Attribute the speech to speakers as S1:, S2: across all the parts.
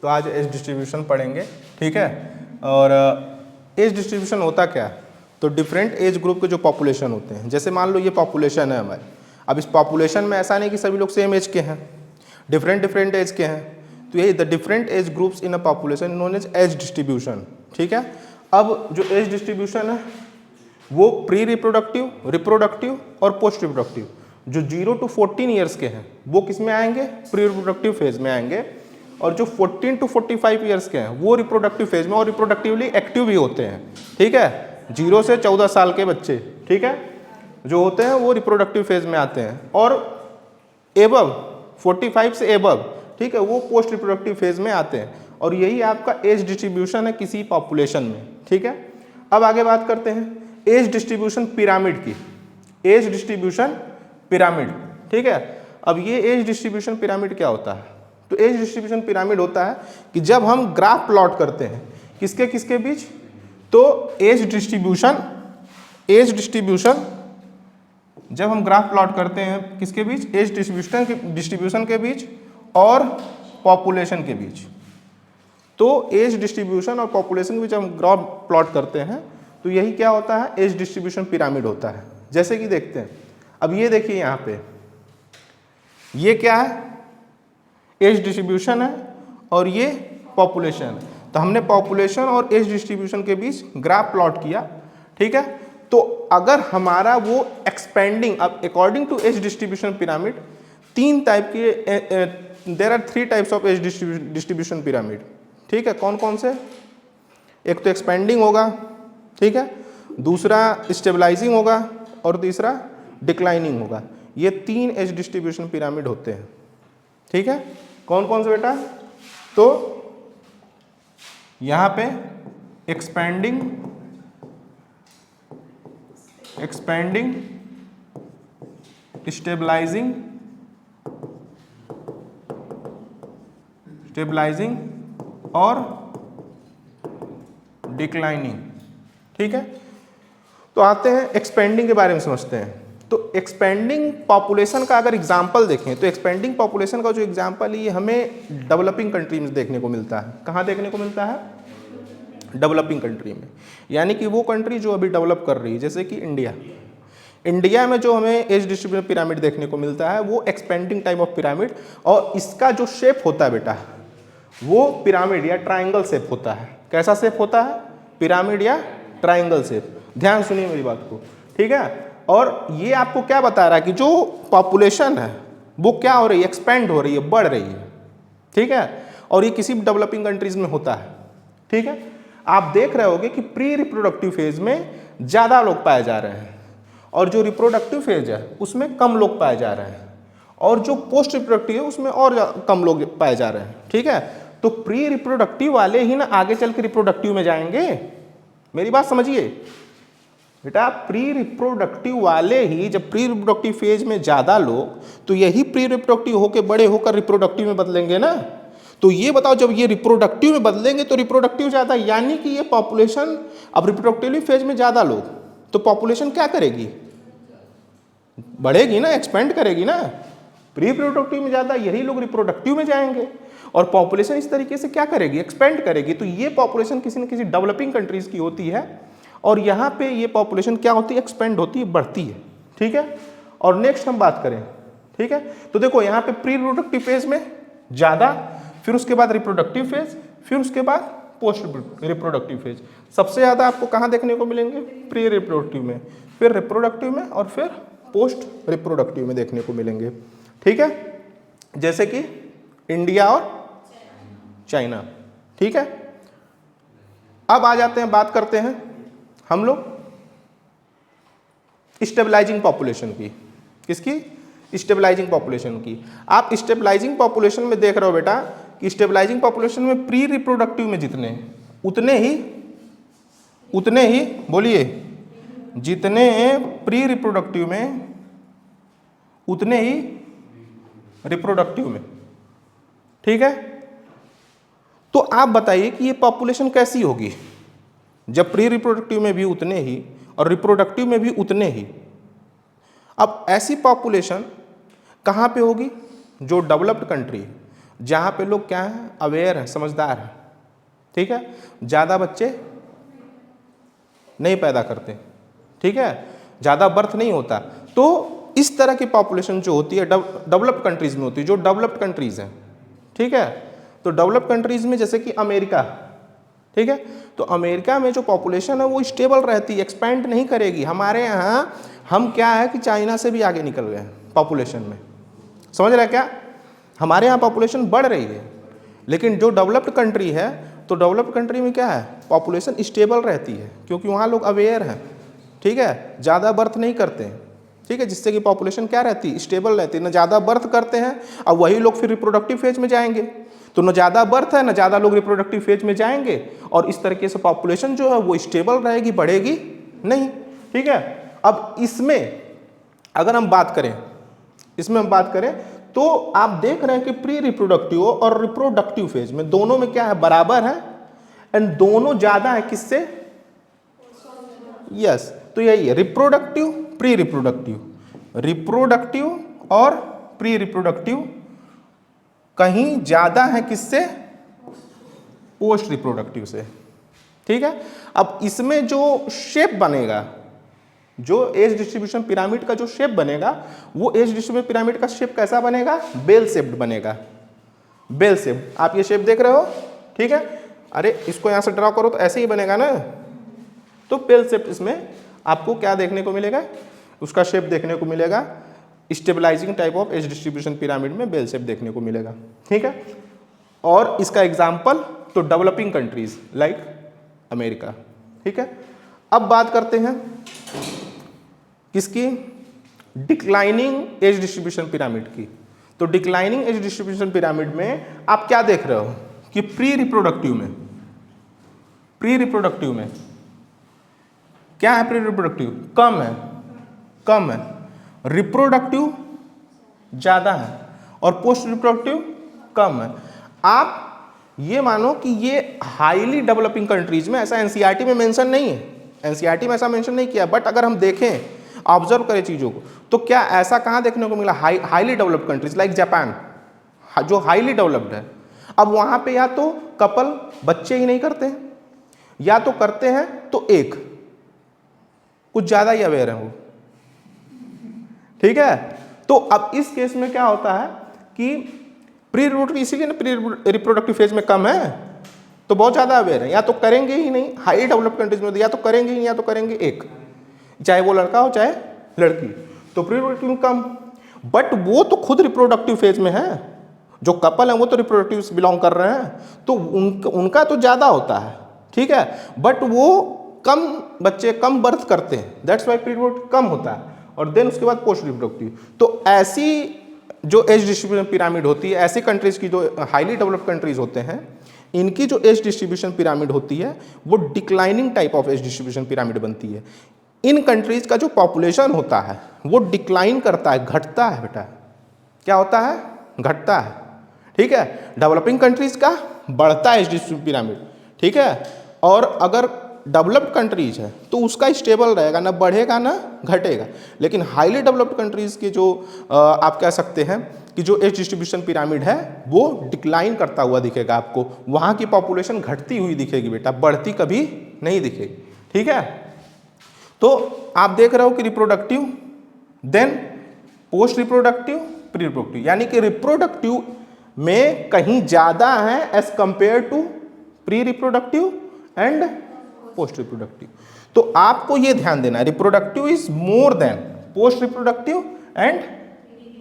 S1: तो आज as distribution पढ़ेंगे, ठीक है। और एज डिस्ट्रीब्यूशन होता क्या है, तो डिफरेंट एज ग्रुप के जो पॉपुलेशन होते हैं, जैसे मान लो ये पॉपुलेशन है हमारी, अब इस पॉपुलेशन में ऐसा नहीं कि सभी लोग सेम एज के हैं, डिफरेंट एज के हैं, तो यही the different age groups in a population known as distribution, ठीक है। अब जो एज डिस्ट्रीब्यूशन है वो प्री रिप्रोडक्टिव, रिप्रोडक्टिव और पोस्ट रिप्रोडक्टिव, जो 0 to 14 ईयर्स के हैं वो किस में आएंगे, प्री रिप्रोडक्टिव फेज में आएंगे, और जो 14 to 45 ईयर्स के हैं वो रिप्रोडक्टिव फेज में और रिप्रोडक्टिवली एक्टिव भी होते हैं, ठीक है। 0 से 14 साल के बच्चे, ठीक है, जो होते हैं वो रिप्रोडक्टिव फेज में आते हैं, और एबव 45 से एबव, ठीक है, वो पोस्ट रिप्रोडक्टिव फेज में आते हैं। और यही आपका एज डिस्ट्रीब्यूशन है किसी पॉपुलेशन में, ठीक है। अब आगे बात करते हैं एज डिस्ट्रीब्यूशन पिरामिड की, एज डिस्ट्रीब्यूशन पिरामिड, ठीक है। अब ये एज डिस्ट्रीब्यूशन पिरामिड क्या होता है, तो एज डिस्ट्रीब्यूशन पिरामिड होता है कि जब हम ग्राफ प्लॉट करते हैं किसके किसके बीच, तो एज डिस्ट्रीब्यूशन जब हम ग्राफ प्लॉट करते हैं किसके बीच, एज डिस्ट्रीब्यूशन के बीच और पॉपुलेशन के बीच। तो एज डिस्ट्रीब्यूशन और पॉपुलेशन के बीच हम ग्राफ प्लॉट करते हैं, तो यही क्या होता है, एज डिस्ट्रीब्यूशन पिरामिड होता है। जैसे कि देखते हैं, अब ये देखिए यहाँ पे ये क्या है, एज डिस्ट्रीब्यूशन है और ये पॉपुलेशन है। तो हमने पॉपुलेशन और एज डिस्ट्रीब्यूशन के बीच ग्राफ प्लॉट किया, ठीक है। तो अगर हमारा वो एक्सपेंडिंग, अब according to age distribution pyramid 3 type के, there are 3 types of age distribution pyramid, ठीक है। कौन कौन से, एक तो एक्सपेंडिंग होगा, ठीक है, दूसरा स्टेबलाइजिंग होगा और तीसरा डिक्लाइनिंग होगा। ये 3 एज डिस्ट्रीब्यूशन पिरामिड होते हैं, ठीक है। कौन कौन से बेटा, तो यहां पे एक्सपेंडिंग, स्टेबलाइजिंग और डिक्लाइनिंग, ठीक है। तो आते हैं एक्सपेंडिंग के बारे में समझते हैं। तो एक्सपेंडिंग पॉपुलेशन का अगर एग्जांपल देखें तो एक्सपेंडिंग पॉपुलेशन का जो एग्जांपल है ये हमें डेवलपिंग कंट्री में देखने को मिलता है। कहाँ देखने को मिलता है, डेवलपिंग कंट्री में, यानी कि वो कंट्री जो अभी डेवलप कर रही है, जैसे कि इंडिया में जो हमें एज डिस्ट्रीब्यूशन पिरामिड देखने को मिलता है वो एक्सपेंडिंग टाइप ऑफ पिरामिड, और इसका जो शेप होता है बेटा वो पिरामिड या ट्राइंगल शेप होता है। कैसा शेप होता है, पिरामिड या ट्राइंगल शेप। ध्यान सुनिए मेरी बात को, ठीक है। और ये आपको क्या बता रहा है कि जो पॉपुलेशन है वो क्या हो रही है, एक्सपेंड हो रही है, बढ़ रही है, ठीक है। और ये किसी भी डेवलपिंग कंट्रीज में होता है, ठीक है। आप देख रहे होगे कि प्री रिप्रोडक्टिव फेज में ज़्यादा लोग पाए जा रहे हैं और जो रिप्रोडक्टिव फेज है उसमें कम लोग पाए जा रहे हैं, और जो पोस्ट रिप्रोडक्टिव है उसमें और कम लोग पाए जा रहे हैं, ठीक है। तो प्री रिप्रोडक्टिव वाले ही ना आगे चल के रिप्रोडक्टिव में जाएंगे, मेरी बात समझिए बेटा। प्री रिप्रोडक्टिव वाले ही, जब प्री रिप्रोडक्टिव फेज में ज़्यादा लोग, तो यही प्री रिप्रोडक्टिव होकर बड़े होकर रिप्रोडक्टिव में बदलेंगे ना। तो ये बताओ, जब ये रिप्रोडक्टिव में बदलेंगे तो रिप्रोडक्टिव ज़्यादा, यानी कि ये पॉपुलेशन, अब रिप्रोडक्टिव फेज में ज़्यादा लोग, तो पॉपुलेशन क्या करेगी, बढ़ेगी ना, एक्सपेंड करेगी ना। प्री रिप्रोडक्टिव में ज़्यादा, यही लोग रिप्रोडक्टिव में जाएंगे, और पॉपुलेशन इस तरीके से क्या करेगी, एक्सपेंड करेगी। तो ये पॉपुलेशन किसी न किसी डेवलपिंग कंट्रीज की होती है, और यहाँ पे ये पॉपुलेशन क्या होती है, एक्सपेंड होती है, बढ़ती है, ठीक है। और नेक्स्ट हम बात करें, ठीक है, तो देखो यहाँ पे प्री रिप्रोडक्टिव फेज में ज़्यादा, फिर उसके बाद रिप्रोडक्टिव फेज, फिर उसके बाद पोस्ट रिप्रोडक्टिव फेज। सबसे ज़्यादा आपको कहाँ देखने को मिलेंगे, प्री रिप्रोडक्टिव में, फिर रिप्रोडक्टिव में, और फिर पोस्ट रिप्रोडक्टिव में देखने को मिलेंगे, ठीक है। जैसे कि इंडिया और चाइना, ठीक है। अब आ जाते हैं, बात करते हैं हम लोग स्टेबलाइजिंग पॉपुलेशन की। किसकी, स्टेबलाइजिंग पॉपुलेशन की। आप स्टेबलाइजिंग पॉपुलेशन में देख रहे हो बेटा कि स्टेबलाइजिंग पॉपुलेशन में प्री रिप्रोडक्टिव में जितने उतने ही बोलिए, जितने प्री रिप्रोडक्टिव में उतने ही रिप्रोडक्टिव में, ठीक है। तो आप बताइए कि ये पॉपुलेशन कैसी होगी जब प्री रिप्रोडक्टिव में भी उतने ही और रिप्रोडक्टिव में भी उतने ही। अब ऐसी पॉपुलेशन कहाँ पे होगी, जो डेवलप्ड कंट्री, जहाँ पे लोग क्या हैं, अवेयर हैं, समझदार हैं, ठीक है, ज़्यादा बच्चे नहीं पैदा करते, ठीक है, ज़्यादा बर्थ नहीं होता। तो इस तरह की पॉपुलेशन जो होती है डेवलप्ड कंट्रीज़ में होती है, जो डेवलप्ड कंट्रीज़ हैं, ठीक है। तो डेवलप्ड कंट्रीज़ में जैसे कि अमेरिका, ठीक है, तो अमेरिका में जो पॉपुलेशन है वो स्टेबल रहती है, एक्सपैंड नहीं करेगी। हमारे यहाँ हम क्या है कि चाइना से भी आगे निकल गए हैं पॉपुलेशन में, समझ रहे हैं क्या? हमारे यहाँ पॉपुलेशन बढ़ रही है, लेकिन जो डेवलप्ड कंट्री है, तो डेवलप्ड कंट्री में क्या है, पॉपुलेशन स्टेबल रहती है, क्योंकि वहाँ लोग अवेयर हैं, ठीक है, ज़्यादा बर्थ नहीं करते हैं, ठीक है, जिससे कि पॉपुलेशन क्या रहती है, स्टेबल रहती है। न ज़्यादा बर्थ करते हैं, अब वही लोग फिर रिप्रोडक्टिव फेज में जाएंगे, तो न ज़्यादा बर्थ है, न ज़्यादा लोग रिप्रोडक्टिव फेज में जाएंगे, और इस तरीके से पॉपुलेशन जो है वो स्टेबल रहेगी, बढ़ेगी नहीं, ठीक है। अब इसमें अगर हम बात करें, तो आप देख रहे हैं कि प्री रिप्रोडक्टिव और रिप्रोडक्टिव फेज में दोनों में क्या है, बराबर है, एंड दोनों ज़्यादा है किससे, यस, तो यही है रिप्रोडक्टिव, प्री रिप्रोडक्टिव और प्री रिप्रोडक्टिव कहीं ज़्यादा है किससे, पोस्ट रिप्रोडक्टिव से, ठीक है। अब इसमें जो शेप बनेगा, जो एज डिस्ट्रीब्यूशन पिरामिड का जो शेप बनेगा, वो एज डिस्ट्रीब्यूशन पिरामिड का शेप कैसा बनेगा, बेल शेप्ड बनेगा, बेल शेप। आप ये शेप देख रहे हो, ठीक है, अरे इसको यहाँ से ड्रॉ करो तो ऐसे ही बनेगा ना, तो बेल शेप इसमें आपको क्या देखने को मिलेगा, उसका शेप देखने को मिलेगा, stabilising type of age distribution pyramid में बेल शेप देखने को मिलेगा, ठीक है। और इसका एग्जाम्पल तो डेवलपिंग कंट्रीज लाइक अमेरिका, ठीक है। अब बात करते हैं किसकी, डिक्लाइनिंग एज डिस्ट्रीब्यूशन पिरामिड की। तो डिक्लाइनिंग एज डिस्ट्रीब्यूशन पिरामिड में आप क्या देख रहे हो कि प्री रिप्रोडक्टिव में क्या है, प्री रिप्रोडक्टिव कम है, रिप्रोडक्टिव ज़्यादा है, और पोस्ट रिप्रोडक्टिव कम है। आप ये मानो कि ये हाईली डेवलपिंग कंट्रीज में, ऐसा एनसीईआरटी में मेंशन नहीं है, एनसीईआरटी में ऐसा मेंशन नहीं किया, बट अगर हम देखें, ऑब्जर्व करें चीज़ों को, तो क्या ऐसा कहाँ देखने को मिला, highly developed countries like Japan, जो हाईली डेवलप्ड है। अब वहाँ पे या तो कपल बच्चे ही नहीं करते हैं, या तो करते हैं तो एक कुछ ज़्यादा ही अवेयर है वो, ठीक है। तो अब इस केस में क्या होता है कि प्री रिप्रोडक्टिव, इसीलिए ना प्री रिप्रोडक्टिव फेज में कम है, तो बहुत ज़्यादा अवेयर है, या तो करेंगे ही नहीं, हाई डेवलप्ड कंट्रीज में या तो करेंगे ही नहीं, या तो करेंगे एक, चाहे वो लड़का हो चाहे लड़की, तो प्री रिप्रोडक्टिव में कम। बट वो तो खुद रिप्रोडक्टिव फेज में है, जो कपल है वो तो रिप्रोडक्टिव से बिलोंग कर रहे हैं, तो उनका तो ज़्यादा होता है, ठीक है, बट वो कम बच्चे, कम बर्थ करते हैं, दैट्स वाई प्री रिप्रोडक्टिव कम होता है, और देन उसके बाद पोस्ट रिप्रोडक्टिव। तो ऐसी जो एज डिस्ट्रीब्यूशन पिरामिड होती है, ऐसी कंट्रीज की जो हाईली डेवलप्ड कंट्रीज होते हैं, इनकी जो एज डिस्ट्रीब्यूशन पिरामिड होती है वो declining type of age distribution pyramid बनती है। इन कंट्रीज का जो पॉपुलेशन होता है वो डिक्लाइन करता है, घटता है बेटा, क्या होता है, घटता है, ठीक है। डेवलपिंग कंट्रीज का बढ़ता है एज डिस्ट्रीब्यूशन पिरामिड, ठीक है, और अगर डेवलप्ड कंट्रीज है तो उसका स्टेबल रहेगा, ना बढ़ेगा ना घटेगा। लेकिन हाईली डेवलप्ड कंट्रीज के जो आप कह सकते हैं कि जो एज डिस्ट्रीब्यूशन पिरामिड है वो डिक्लाइन करता हुआ दिखेगा आपको, वहाँ की पॉपुलेशन घटती हुई दिखेगी बेटा, बढ़ती कभी नहीं दिखेगी, ठीक है। तो आप देख रहे हो कि reproductive, then post reproductive, pre reproductive, यानी कि रिप्रोडक्टिव में कहीं ज़्यादा है as compare to pre reproductive and post reproductive. तो आपको ये ध्यान देना है, reproductive is more than post reproductive and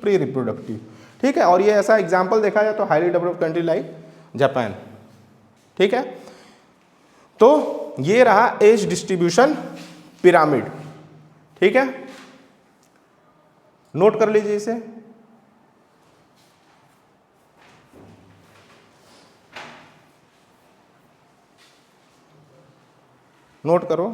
S1: pre reproductive, ठीक है। और ये ऐसा एग्जांपल देखा जाए तो highly developed country like Japan, ठीक है। तो ये रहा एज डिस्ट्रीब्यूशन पिरामिड, ठीक है, नोट कर लीजिए इसे। नोट करो।